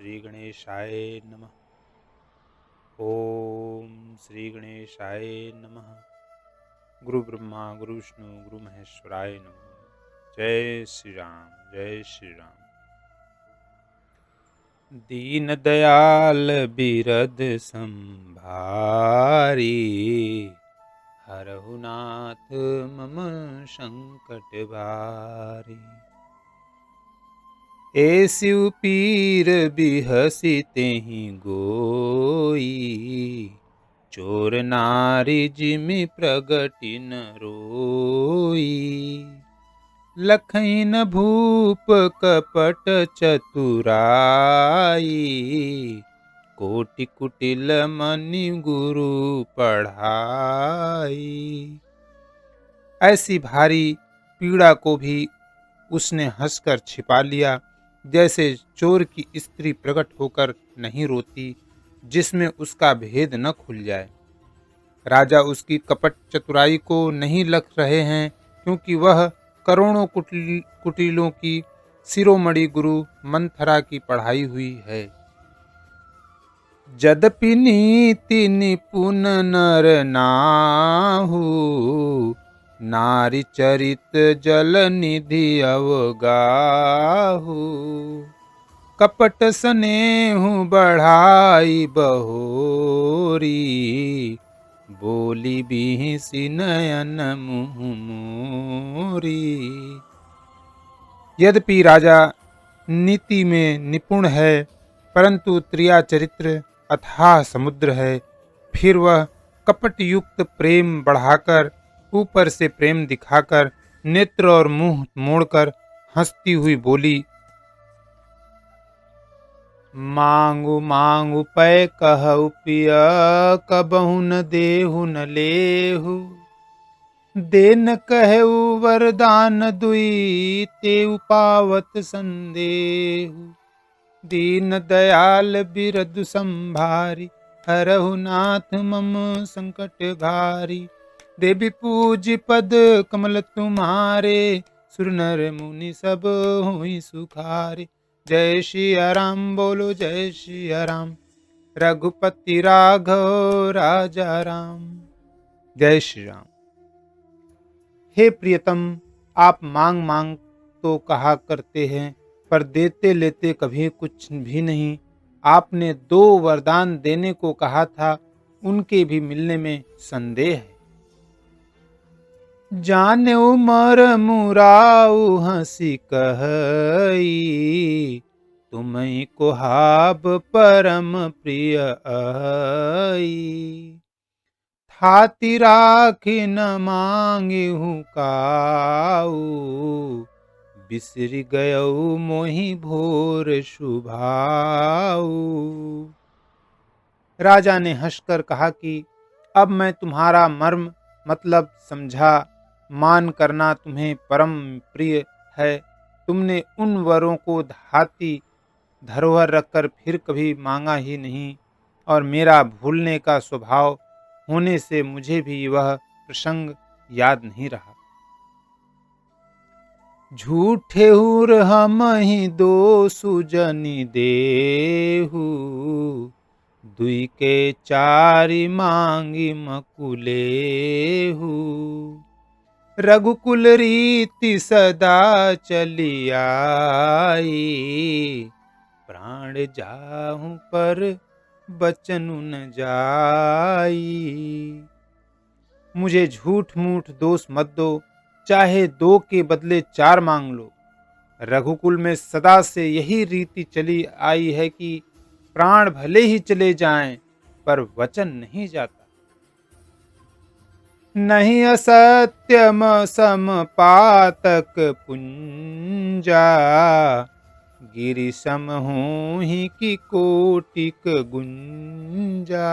श्री गणेशाय नमः। ओम श्री गणेशाय नमः। गुरु ब्रह्मा गुरु विष्णु गुरु महेश्वराय नमः। जय श्री राम, जय श्री राम। दीन दयाल बिरद संभारी, हरहु नाथ मम संकट भारी। ऐसिउ पीर बिहसि तेहि गोई, चोर नारी जिमि प्रगति न रोई। लखइन भूप कपट चतुराई, कोटि कुटिल मनि गुरु पढ़ाई। ऐसी भारी पीड़ा को भी उसने हंसकर छिपा लिया, जैसे चोर की स्त्री प्रकट होकर नहीं रोती जिसमें उसका भेद न खुल जाए। राजा उसकी कपट चतुराई को नहीं लख रहे हैं, क्योंकि वह करोड़ों कुटिलों की शिरोमणि गुरु मंथरा की पढ़ाई हुई है। यद्यपि नीति निपुण नर नाहु, नारी चरित जल निधि अवगाहु। कपट स्नेहु बढ़ाई बहोरी, बोली बिहिसि नयन मुँह मोरी। यद्यपि राजा नीति में निपुण है, परंतु त्रिया चरित्र अथाह समुद्र है। फिर वह कपट युक्त प्रेम बढ़ाकर, ऊपर से प्रेम दिखाकर, नेत्र और मुंह मोड़कर हंसती हुई बोली, मांगु मांगु पै कहु पिय, कबहु न देहु न लेहु। देन कहु वरदान दुई, तेउ पावत संदेहु। दीन दयाल बिरदु संभारी, हरहु नाथ मम संकट भारी। देवी पूज पद कमल तुम्हारे, सुर नर मुनि सब हुई सुखारे। जय श्री राम बोलो जय श्री राम, रघुपति राघव राजा राम। जय श्री राम। हे प्रियतम, आप मांग मांग तो कहा करते हैं, पर देते लेते कभी कुछ भी नहीं। आपने 2 वरदान देने को कहा था, उनके भी मिलने में संदेह है। जाने उमर मुराऊ हंसी कहई, तुम्हीं को हाब परम प्रिय आई। थाति राखी न मांगेहु काऊ, बिसरि गयऊ मोहि भोर शुभाऊ। राजा ने हंसकर कहा कि अब मैं तुम्हारा मर्म मतलब समझा। मान करना तुम्हें परम प्रिय है। तुमने उन वरों को धाती धरोहर रखकर फिर कभी मांगा ही नहीं, और मेरा भूलने का स्वभाव होने से मुझे भी वह प्रसंग याद नहीं रहा। झूठे हुर हम ही 2 सुजनि देहु, दुई के 4 मांगी मकुलेहु। रघुकुल रीति सदा चली आई, प्राण जाहु पर बचनु न जाई। मुझे झूठ मूठ दोष मत दो, चाहे 2 के बदले 4 मांग लो। रघुकुल में सदा से यही रीति चली आई है कि प्राण भले ही चले जाएं, पर वचन नहीं जाता। नहीं असत्यम सम पातक पुंजा, गिरि सम होहि की कोटिक गुंजा।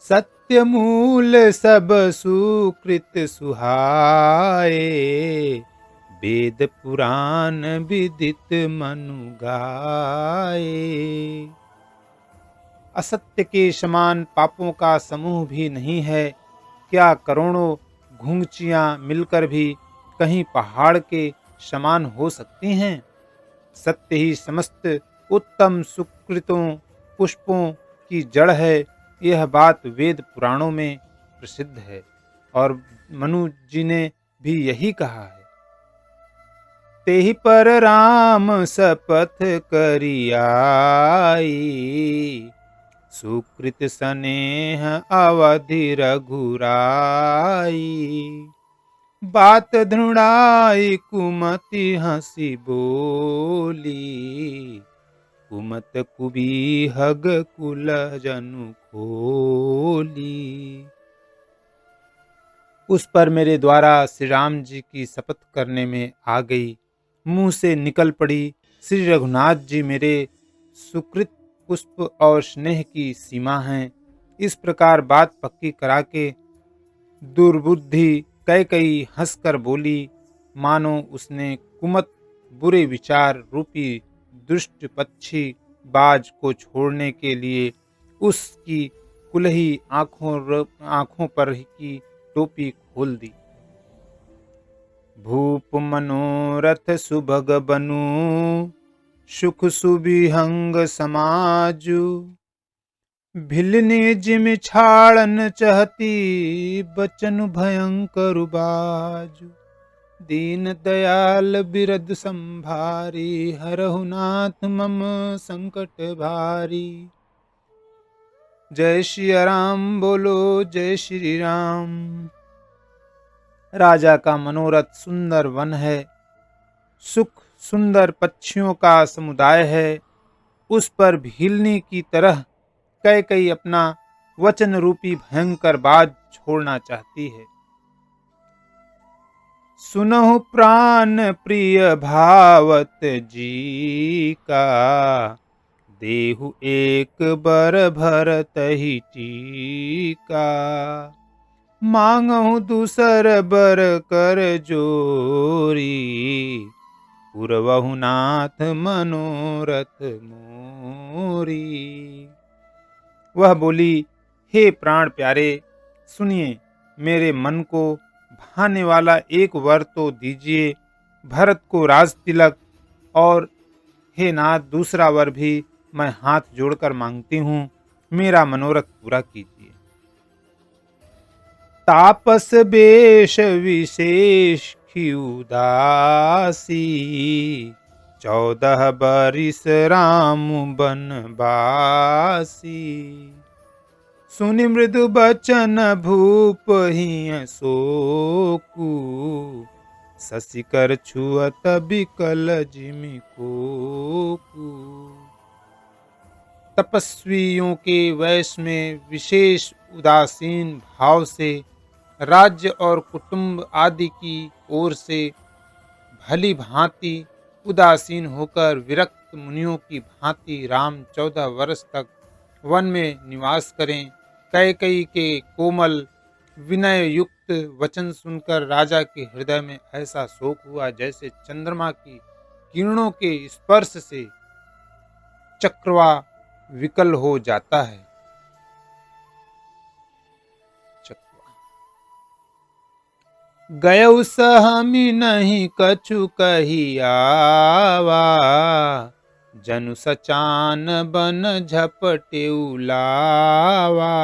सत्य मूल सब सुकृत सुहाए, वेद पुराण विदित मनु गाए। असत्य के समान पापों का समूह भी नहीं है। क्या करोड़ों घुंघचियां मिलकर भी कहीं पहाड़ के समान हो सकती हैं? सत्य ही समस्त उत्तम सुकृतों पुष्पों की जड़ है। यह बात वेद पुराणों में प्रसिद्ध है और मनु जी ने भी यही कहा है। तेहि पर राम शपथ करियाई, सुकृत स्नेह अवधि रघुराई। बात धृणाई कुमति हंसी बोली, कुमत कुबीहग कुल जनु खोली। उस पर मेरे द्वारा श्री राम जी की शपथ करने में आ गई, मुंह से निकल पड़ी। श्री रघुनाथ जी मेरे सुकृत पुष्प और स्नेह की सीमा हैं। इस प्रकार बात पक्की करा के दुर्बुद्धि कैकई हंसकर बोली, मानो उसने कुमत बुरे विचार रूपी दुष्ट पक्षी बाज को छोड़ने के लिए उसकी कुलही आंखों पर की टोपी खोल दी। भूप मनोरथ सुभग बनु, सुख सुबिहंग समाजु। भिलने जिम छाड़न चहती, बचन भयंकर बाजु। दीन दयाल बिरद संभारी, हरहु नाथ मम संकट भारी। जय श्री राम बोलो, जय श्री राम। राजा का मनोरथ सुंदर वन है, सुख सुंदर पक्षियों का समुदाय है। उस पर भीलनी की तरह कैकई अपना वचन रूपी भयंकर बाज छोड़ना चाहती है। सुनहु प्राण प्रिय भावत जी का, देहु एक बर भरत ही टीका। मांगहु दूसर बर कर जोरी, पुरवहु नाथ मनोरथ मोरी। वह बोली, हे प्राण प्यारे, सुनिए, मेरे मन को भाने वाला एक वर तो दीजिए। भरत को राज तिलक, और हे नाथ दूसरा वर भी मैं हाथ जोड़कर मांगती हूँ, मेरा मनोरथ पूरा कीजिए। तापस बेश विशेष की उदासी, 14 बरिस राम बनवासी। सुनि मृदु बचन भूप हिय सोकु, शशिकर छुअत बिकल जिमि कोकु। तपस्वियों के वश में विशेष उदासीन भाव से, राज्य और कुटुंब आदि की ओर से भली भांति उदासीन होकर विरक्त मुनियों की भांति राम 14 वर्ष तक वन में निवास करें। कैकई के कोमल विनय युक्त वचन सुनकर राजा के हृदय में ऐसा शोक हुआ जैसे चंद्रमा की किरणों के स्पर्श से चक्रवा विकल हो जाता है। गयउ सहमी नहीं कछु कही आवा, जनु सचान बन झपटे उलावा।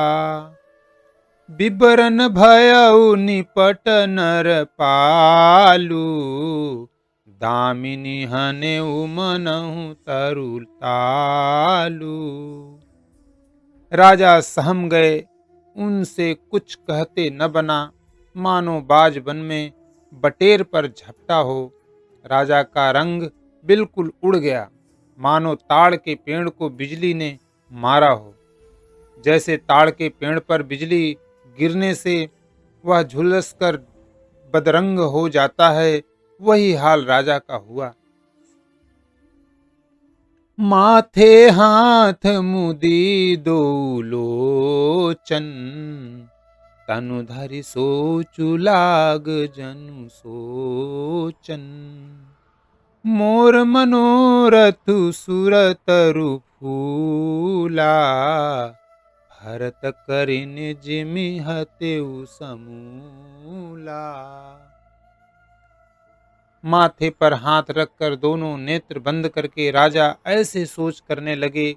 बिबरन भयउ निपट नर पालू, दामिनी हने उमनहु तरुल तालू। राजा सहम गए, उनसे कुछ कहते न बना, मानो बाज वन में बटेर पर झपटा हो। राजा का रंग बिल्कुल उड़ गया, मानो ताड़ के पेड़ को बिजली ने मारा हो। जैसे ताड़ के पेड़ पर बिजली गिरने से वह झुलस कर बदरंग हो जाता है, वही हाल राजा का हुआ। माथे हाथ मुदी दो लोचन, तनु धरि सोचु लाग जनु सोचन। मोर मनोरथ सुरतरु फूला, भरत करिन जिमि हतेउ समूला। माथे पर हाथ रखकर दोनों नेत्र बंद करके राजा ऐसे सोच करने लगे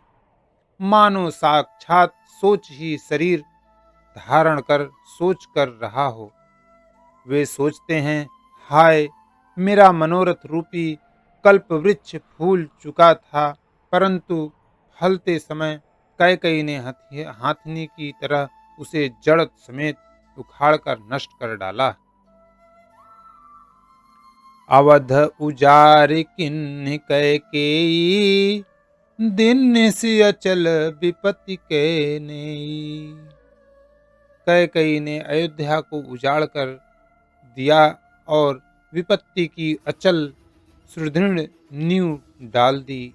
मानो साक्षात सोच ही शरीर धारण कर सोच कर रहा हो। वे सोचते हैं, हाय, मेरा मनोरथ रूपी कल्प वृक्ष फूल चुका था, परंतु फलते समय कैकई ने हाथनी की तरह उसे जड़ समेत उखाड़कर नष्ट कर डाला। अवध उजारि किन्हि कैकेयी, दिन से अचल विपत्ति के नेई। कैकई ने अयोध्या को उजाड़ कर दिया और विपत्ति की अचल सुदृढ़ नींव डाल दी।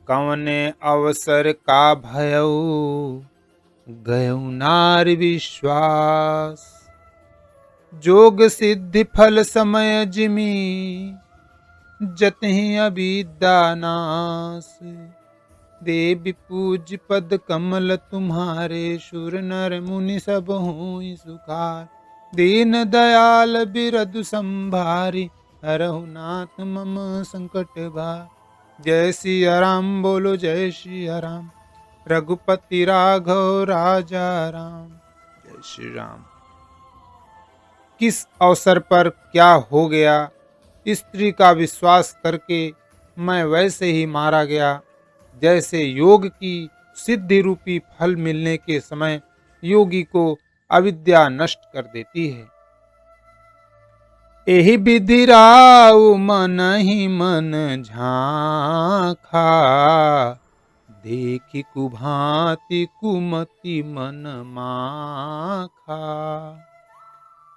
कवने अवसर का भयउ, गयउ नारि विश्वास। जोग सिद्धि फल समय जिमी, जतहि अविद्या नाश। देवी पूज पद कमल तुम्हारे, सुर नर मुनि सब होई सुखार। दीन दयाल बिरदु संभारी, हरहु नाथ मम संकट भार। जय सिया राम बोलो जय सिया राम, रघुपति राघव राजा राम। जय श्री राम। किस अवसर पर क्या हो गया, स्त्री का विश्वास करके मैं वैसे ही मारा गया जैसे योग की सिद्धि रूपी फल मिलने के समय योगी को अविद्या नष्ट कर देती है। एहि विधि राउ मन ही मन झांखा, देखि कुभांति कुमति मन माखा।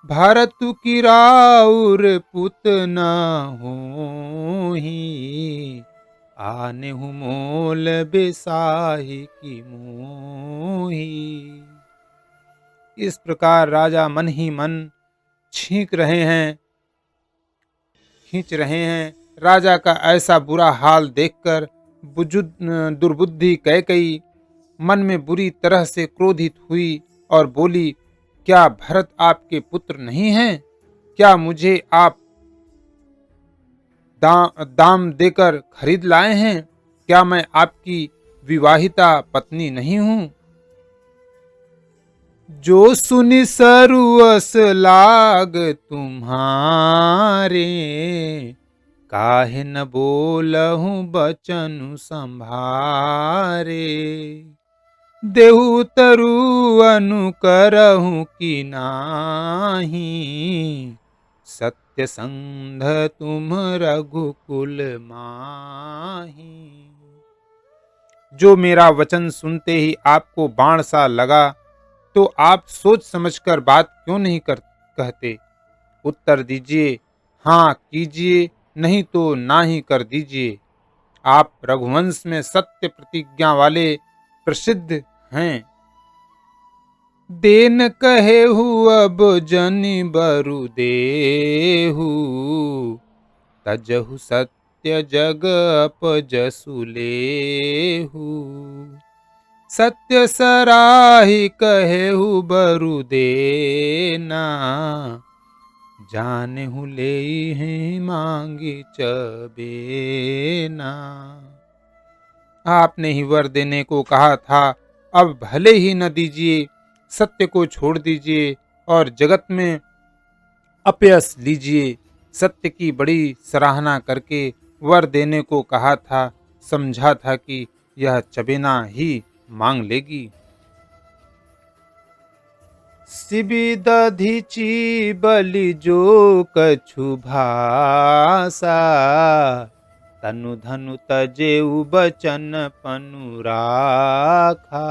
भरत की राउर पुत न होही, आनेहु मोल बेसाही की मोही। इस प्रकार राजा मन ही मन खींच रहे हैं। राजा का ऐसा बुरा हाल देखकर दुर्बुद्धि कैकई मन में बुरी तरह से क्रोधित हुई और बोली, क्या भरत आपके पुत्र नहीं हैं? क्या मुझे आप दाम देकर खरीद लाए हैं? क्या मैं आपकी विवाहिता पत्नी नहीं हूं? जो सुनि सरुअस लाग तुम्हारे, काहे न बोलहु बचनु संभारे। देहु तरु अनुकरहु कि नाही, सत्य संध तुम रघुकुल माही। जो मेरा वचन सुनते ही आपको बाण सा लगा, तो आप सोच समझकर बात क्यों नहीं कहते? उत्तर दीजिए, हाँ कीजिए, नहीं तो ना ही कर दीजिए। आप रघुवंश में सत्य प्रतिज्ञा वाले प्रसिद्ध हैं। देन कहेहु अब जनि बरु देहु, तजहु सत्य जग अपजसु लेहु। सत्य सराही कहेहु बरु देना, जानेहु लेहि मांगी चबेना। आपने ही वर देने को कहा था, अब भले ही न दीजिए, सत्य को छोड़ दीजिए और जगत में अपयश लीजिए। सत्य की बड़ी सराहना करके वर देने को कहा था, समझा था कि यह चबेना ही मांग लेगी। शिबि दधिचि बलि जो कछु भाषा, तनु धनु तजेउ बचन पनु राखा।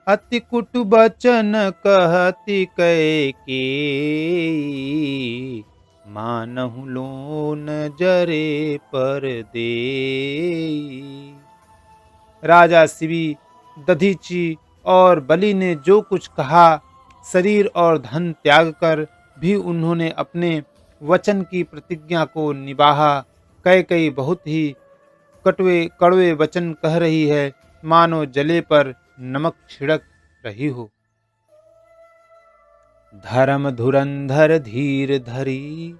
अति कुटु बचन कहति कैकेयी, मानहु लोन जरे पर देई। राजा शिबि, दधीचि और बलि ने जो कुछ कहा, शरीर और धन त्याग कर भी उन्होंने अपने वचन की प्रतिज्ञा को निभाया। कैकई बहुत ही कड़वे वचन कह रही है, मानो जले पर नमक छिड़क रही हो। धर्म धुरंधर धीर धरी,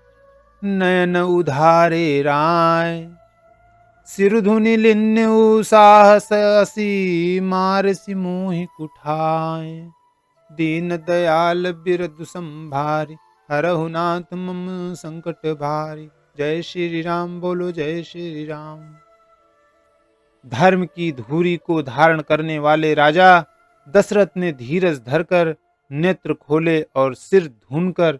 नयन उधारे राय। सिरधुनि लिन्नु साहस असी, मारसि मोहि कुठाय। दीन दयाल बिरदु संभारी, हरहु नाथ मम संकट भारी। जय श्री राम बोलो जय श्री राम। धर्म की धूरी को धारण करने वाले राजा दशरथ ने धीरज धरकर नेत्र खोले और सिर धूनकर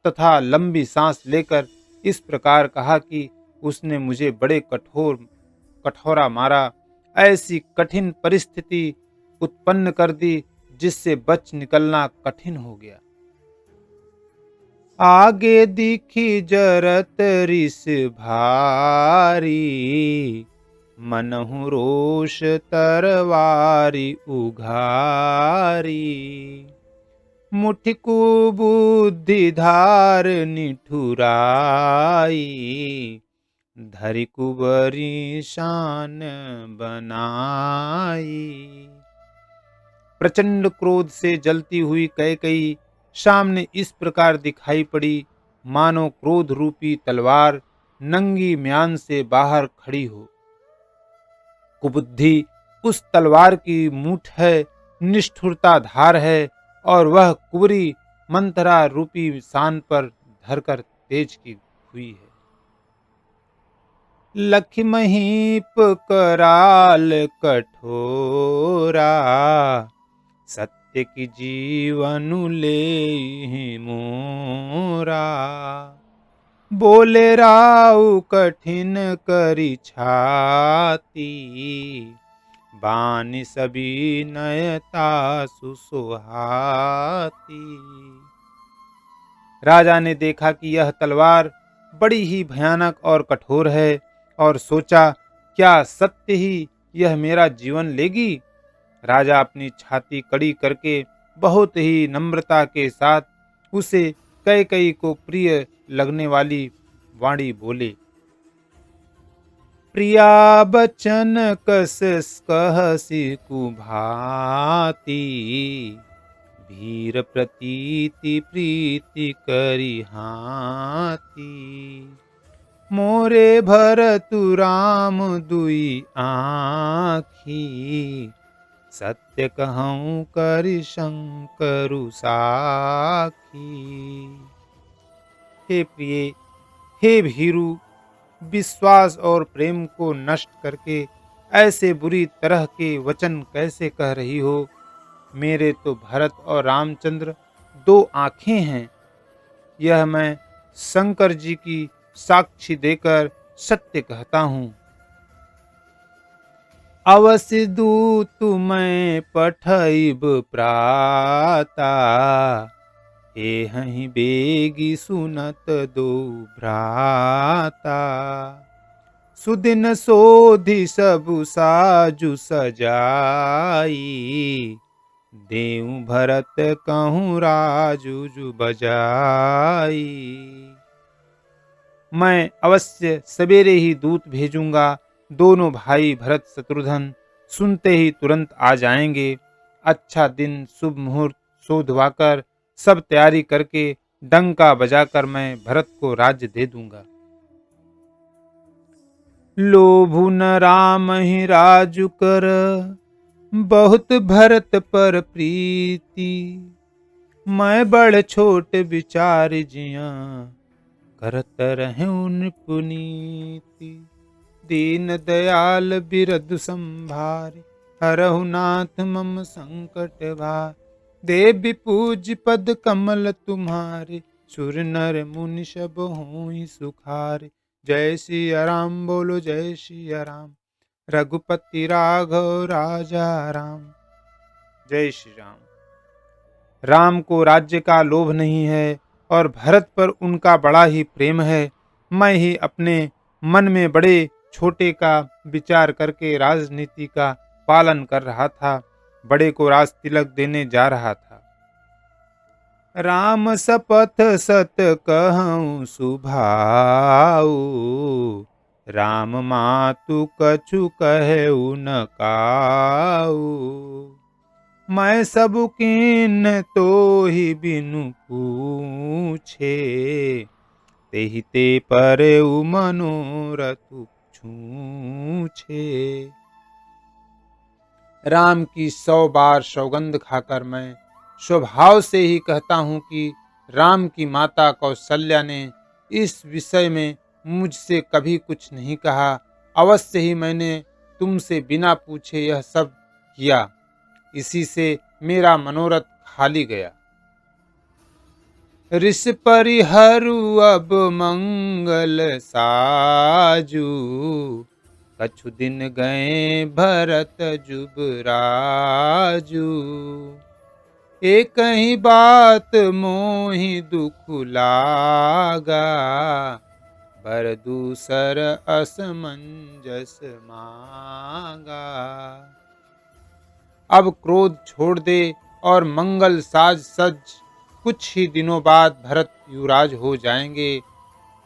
तथा लंबी सांस लेकर इस प्रकार कहा कि उसने मुझे बड़े कठोरा मारा, ऐसी कठिन परिस्थिति उत्पन्न कर दी जिससे बच निकलना कठिन हो गया। आगे दिखी जरत रिस भारी, मनहु रोष तरवारी उघारी। मुठिकु बुद्धि धार निठुराई, धरि कुबरी शान बनाई। प्रचंड क्रोध से जलती हुई कैकेयी सामने इस प्रकार दिखाई पड़ी, मानो क्रोध रूपी तलवार नंगी म्यान से बाहर खड़ी हो। कुबुद्धि उस तलवार की मूठ है, निष्ठुरता धार है, और वह कुबरी मंथरा रूपी शान पर धरकर तेज की हुई है। लखि महीप कराल कठोरा, सत्य की जीवनु ले मोरा। बोले राउ कठिन करी छाती, बानी सभी नयता सुसुहाती। राजा ने देखा कि यह तलवार बड़ी ही भयानक और कठोर है और सोचा, क्या सत्य ही यह मेरा जीवन लेगी? राजा अपनी छाती कड़ी करके बहुत ही नम्रता के साथ उसे कैकेयी को प्रिय लगने वाली वाणी बोले। प्रिया बचन कस कहसी कुभाती, भीर प्रतीति प्रीति करी हाथी। मोरे भरतु राम दुई आँखी, सत्य कहूँ करि शंकरु साखी। हे प्रिय, हे भीरु, विश्वास और प्रेम को नष्ट करके ऐसे बुरी तरह के वचन कैसे कह रही हो? मेरे तो भरत और रामचंद्र दो आंखें हैं। यह मैं शंकर जी की साक्षी देकर सत्य कहता हूँ। अवश्य दूत मैं पठइब प्राता, एहि बेगी सुनत दो भ्राता। सुदिन सोधि सबु साजु सजाई, देऊ भरत कहूँ राजु जु बजाई। मैं अवश्य सवेरे ही दूत भेजूंगा। दोनों भाई भरत शत्रुघ्न सुनते ही तुरंत आ जाएंगे। अच्छा दिन शुभ मुहूर्त शोधवाकर सब तैयारी करके डंका बजाकर मैं भरत को राज्य दे दूंगा। लोभु न राम ही राजु कर, बहुत भरत पर प्रीति। मैं बड़ छोट विचार जिया, करत रहूं पुनीति। दीन दयाल बिरदु संभारे, हरहु नाथ मम संकट भार। देवी पूज पद कमल तुम्हारे, सुर नर मुनि सब होई सुखारे। जय सिया राम बोलो जय सिया राम, रघुपति राघव राजा राम। जय श्री राम। राम को राज्य का लोभ नहीं है और भरत पर उनका बड़ा ही प्रेम है। मैं ही अपने मन में बड़े छोटे का विचार करके राजनीति का पालन कर रहा था, बड़े को राज तिलक देने जा रहा था। राम सपथ सत कहूँ सुभाऊ, राम मातु कछु कहु न काऊ। मैं सब कीन तो ही बिनु पूछे, तेहि ते पर मनोरथ छूछे। राम की 100 बार सौगंध खाकर मैं स्वभाव से ही कहता हूँ कि राम की माता कौशल्या ने इस विषय में मुझसे कभी कुछ नहीं कहा। अवश्य ही मैंने तुमसे बिना पूछे यह सब किया, इसी से मेरा मनोरथ खाली गया। ऋष परिहरु अब मंगल साजू, कछु दिन गए भरत जुबराजू। एक ही बात मोहि दुख लागा, बर दूसर असमंजस मांगा। अब क्रोध छोड़ दे और मंगल साज सज, कुछ ही दिनों बाद भरत युवराज हो जाएंगे।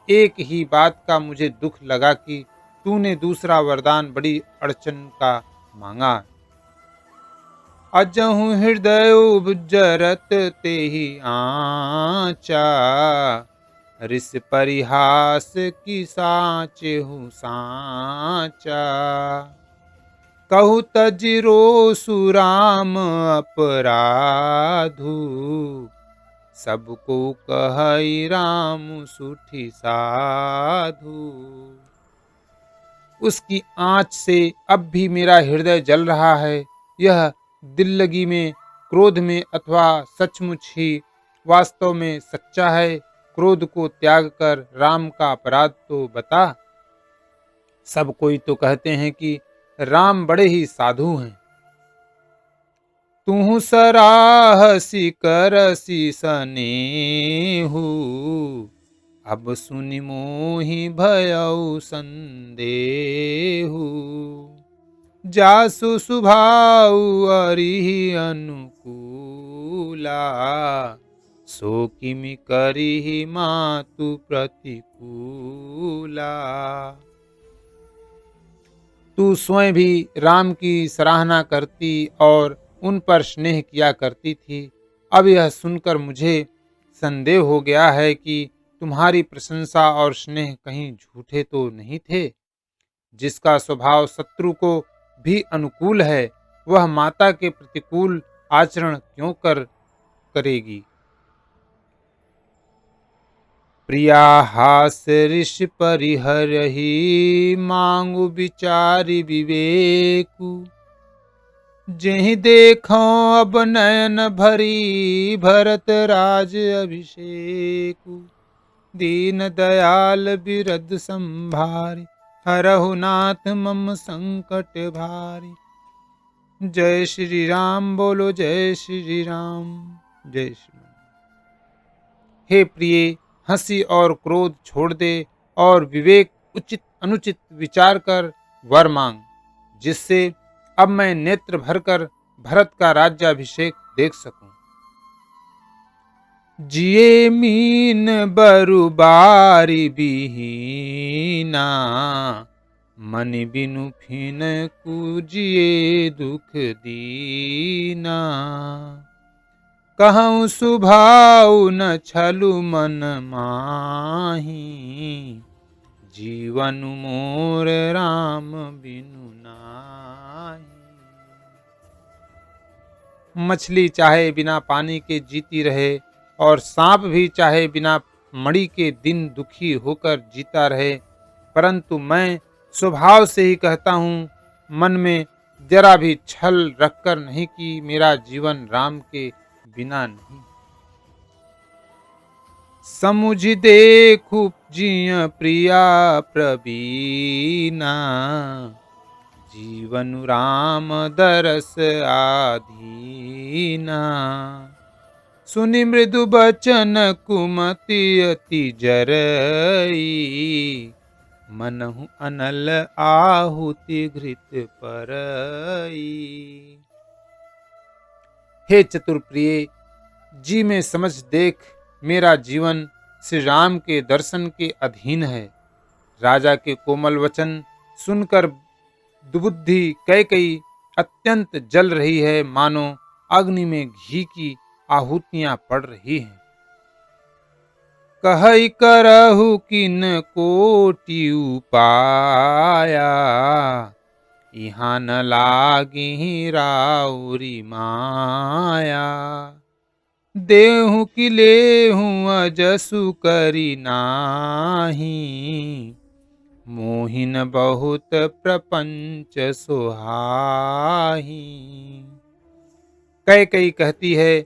एक ही बात का मुझे दुख लगा कि तूने दूसरा वरदान बड़ी अड़चन का मांगा। अजहु हृदय उबजरत तेहि आचा, ऋष परिहास की साचेहु साचा। कहु तजिरो सुराम अपराधु, सबको कहई राम सुठी साधु। उसकी आँच से अब भी मेरा हृदय जल रहा है। यह दिल लगी में, क्रोध में अथवा सचमुच ही वास्तव में सच्चा है। क्रोध को त्याग कर राम का अपराध तो बता। सब कोई तो कहते हैं कि राम बड़े ही साधु हैं। तुहु सराहसी करसी सनेहु, अब सुनि मोहि भयउ संदेहु। जासु सुभाउ अरिहि अनुकूला, सो किमि करिहि मातु प्रतिकूला। तू स्वयं भी राम की सराहना करती और उन पर स्नेह किया करती थी। अब यह सुनकर मुझे संदेह हो गया है कि तुम्हारी प्रशंसा और स्नेह कहीं झूठे तो नहीं थे। जिसका स्वभाव शत्रु को भी अनुकूल है, वह माता के प्रतिकूल आचरण क्यों करेगी। प्रिया हास ऋषि परिहरहि, मांगु विचारि विवेकु। जेहि देखो अब नयन भरी, भरत राज अभिषेकु। दीन दयाल बिरद संभारी, हरहु नाथ मम संकट भारी। जय श्री राम बोलो, जय श्री राम, जय श्री राम। हे प्रिय, हंसी और क्रोध छोड़ दे और विवेक उचित अनुचित विचार कर वर मांग, जिससे अब मैं नेत्र भरकर भरत का राज्याभिषेक देख सकूं। जिये मीन बरु बारी बिहीना, मन बिनु फिन कुजिए दुख दीना। कहूँ सुभाउ न छलु मन माही, जीवन मोर राम बिनु नाही। मछली चाहे बिना पानी के जीती रहे और सांप भी चाहे बिना मणि के दिन दुखी होकर जीता रहे, परंतु मैं स्वभाव से ही कहता हूँ, मन में जरा भी छल रखकर नहीं कि मेरा जीवन राम के बिना नहीं। समुझ देखु जिय प्रिया प्रवीणा, जीवन राम दरस आधीना। सुनि मृदु बचन कुमति अति जरई, मनहु अनल आहुति घृत परई। हे चतुर प्रिय, जी में समझ देख, मेरा जीवन श्री राम के दर्शन के अधीन है। राजा के कोमल वचन सुनकर दुबुद्धि कैकई अत्यंत जल रही है, मानो अग्नि में घी की आहुतियां पड़ रही हैं। कहई करहु किन कोटि उपाया, यहाँ न लागी राउरी माया। देहु कि लेहु अजसु करी नाही, मोहिन बहुत प्रपंच सुहाही। कई कहती है,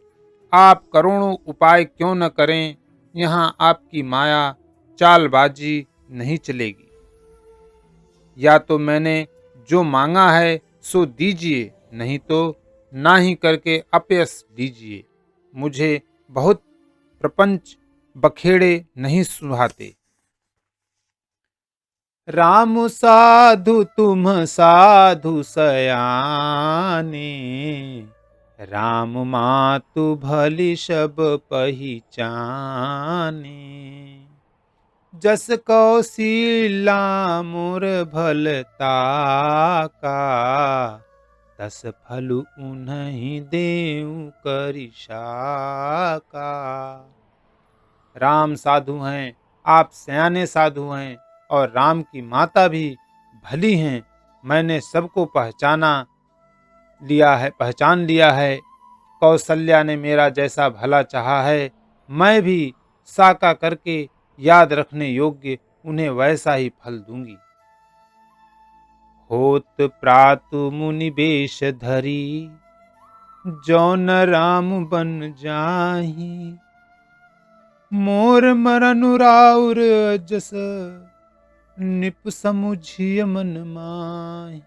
आप करोड़ों उपाय क्यों न करें, यहाँ आपकी माया चालबाजी नहीं चलेगी। या तो मैंने जो मांगा है सो दीजिए, नहीं तो ना ही करके अपयस दीजिए। मुझे बहुत प्रपंच बखेड़े नहीं सुहाते। राम साधु तुम साधु सयाने, राम मातु भली सब पहिचाने। जस कौशीला मोर भलता का, तस फल उन्हीं देऊ करिशा का। राम साधु हैं, आप सयाने साधु हैं, और राम की माता भी भली हैं। मैंने सबको पहचान लिया है। कौशल्या ने मेरा जैसा भला चाहा है, मैं भी साका करके याद रखने योग्य उन्हें वैसा ही फल दूंगी। होत प्रातु मुनि बेश धरी, जौन राम बन जाही। मोर मरनु राउर जस, निप समुझिय मन माही।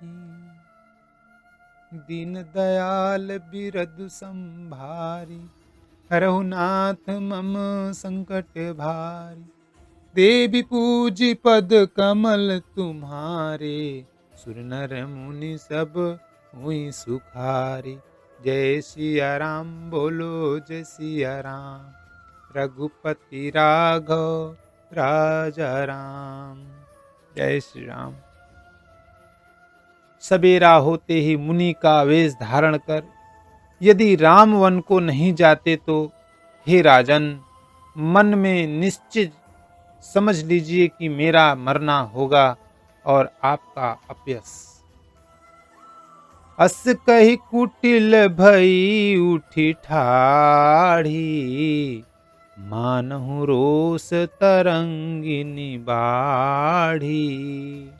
दीन दयाल बिरदु संभारी, रघुनाथ मम संकट भारी। देवी पूजी पद कमल तुम्हारे, सुर नर मुनि सब हुई सुखारी। जय सिया राम बोलो जय सिया राम, रघुपति राघव राजा राम। जय श्री राम। सवेरा होते ही मुनि का वेश धारण कर यदि राम वन को नहीं जाते तो हे राजन, मन में निश्चित समझ लीजिए कि मेरा मरना होगा और आपका अपयस। अस कही कुटिल भई उठी ठाढ़ी, मानहु रोष तरंगिनी बाढ़ी।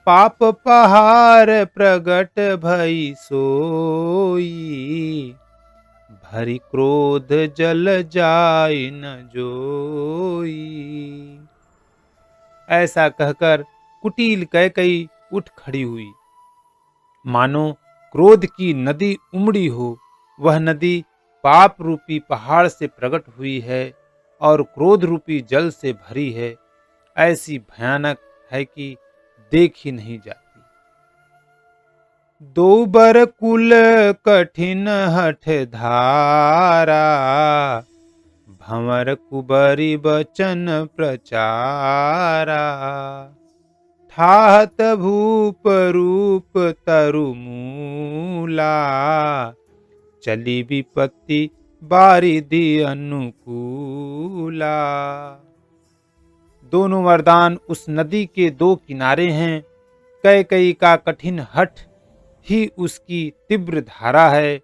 पाप पहार प्रगट भई सोई, भरी क्रोध जल जाय न जोई। ऐसा कहकर कुटिल कैकई उठ खड़ी हुई, मानो क्रोध की नदी उमड़ी हो। वह नदी पाप रूपी पहाड़ से प्रकट हुई है और क्रोध रूपी जल से भरी है। ऐसी भयानक है कि देख ही नहीं जाती। दो बर कुल कठिन हठ धारा, भंवर कुबरी बचन प्रचारा। ठाहत भूप रूप तरु मूला, चली विपत्ति बारिधि अनुकूला। दोनों वरदान उस नदी के दो किनारे हैं। कैकई का कठिन हठ ही उसकी तीव्र धारा है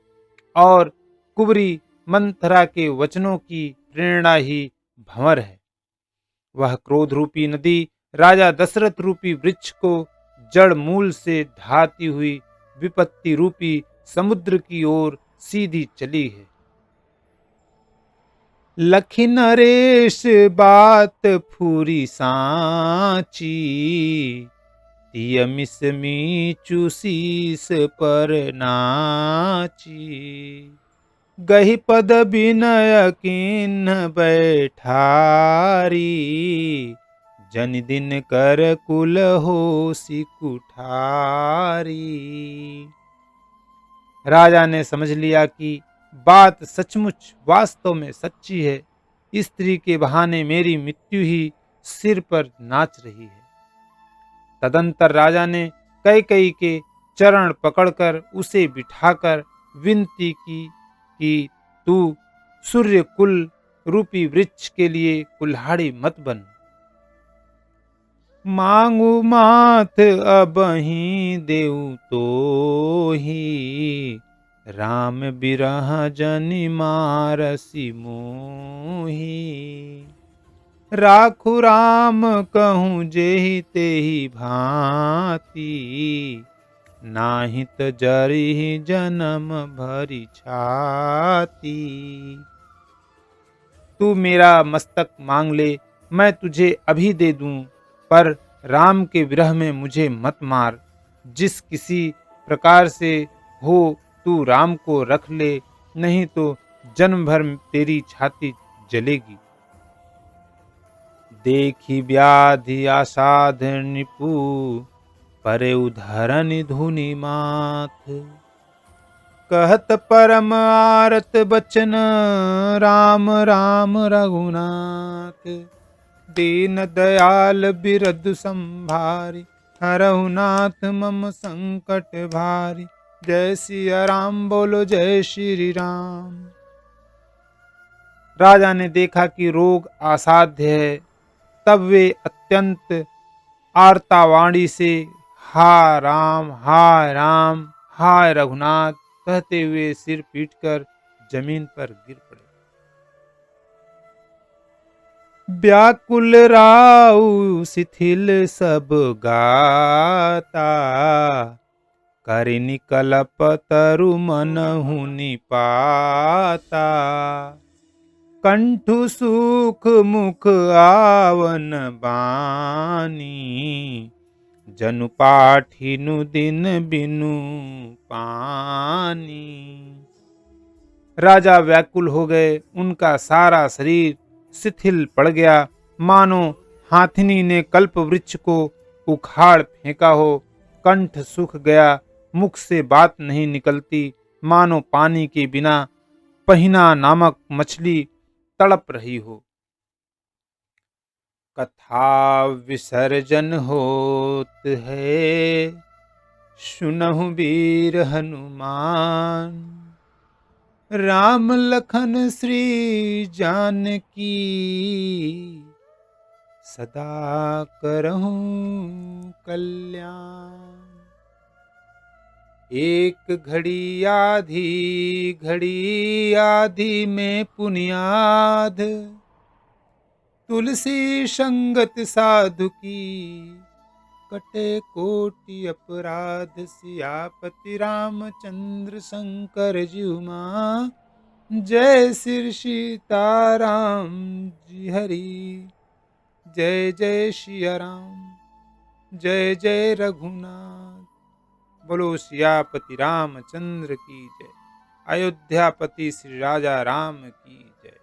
और कुबरी मंथरा के वचनों की प्रेरणा ही भंवर है। वह क्रोध रूपी नदी राजा दशरथ रूपी वृक्ष को जड़ मूल से ढाती हुई विपत्ति रूपी समुद्र की ओर सीधी चली है। लखी नरेश बात फूरी सांची, तिय मिसमी चूसीस पर नाची। गही पद बिनय किन्ह बैठारी, जन दिन कर कुल होसी कुठारी। राजा ने समझ लिया कि बात सचमुच वास्तव में सच्ची है। स्त्री के बहाने मेरी मृत्यु ही सिर पर नाच रही है। तदंतर राजा ने कैकई के चरण पकड़कर उसे बिठाकर विनती की कि तू सूर्य कुल रूपी वृक्ष के लिए कुल्हाड़ी मत बन। मांगू माथ अबहीं देऊ तो ही, राम बिरह जनि मारसी मोही। राखु राम कहूँ जेहि तेहि भांति, नाहित जरिहि जन्म भरी छाती। तू मेरा मस्तक मांग ले, मैं तुझे अभी दे दूं, पर राम के विरह में मुझे मत मार। जिस किसी प्रकार से हो तू राम को रख ले, नहीं तो जन्म भर तेरी छाती जलेगी। देखी व्याधि आसाध निपु, परे उधरनि धुनि माथ। कहत परम आरत बचन, राम राम रघुनाथ। दीन दयाल बिरधु संभारी, हरहु नाथ मम संकट भारी। जय सिया राम बोलो जय श्री राम। राजा ने देखा कि रोग असाध्य है, तब वे अत्यंत आर्तावाणी से हाय राम हाय रघुनाथ कहते हुए सिर पीटकर जमीन पर गिर पड़े। व्याकुल राउ शिथिल सब गाता, करिनि कलप तरु मनहु निपाता। कंठु सुख मुख आवन बानी, जनु पाठिनु दिन बिनु पानी। राजा व्याकुल हो गए, उनका सारा शरीर शिथिल पड़ गया, मानो हाथिनी ने कल्प वृक्ष को उखाड़ फेंका हो। कंठ सूख गया, मुख से बात नहीं निकलती, मानो पानी के बिना पहिना नामक मछली तड़प रही हो। कथा विसर्जन होत है, सुनहु वीर हनुमान। राम लखन श्री जानकी, सदा करहूं कल्याण। एक घड़ी आधी में पुनियाद, तुलसी संगत साधु की। कटे कोटि अपराध, सियापति रामचंद्र शंकर जीव मां। जय श्री सीताराम जी हरि, जय जय सिया राम, जय जय रघुनाथ। बोलो सियापति रामचंद्र की जय। अयोध्यापति श्री राजा राम की जय।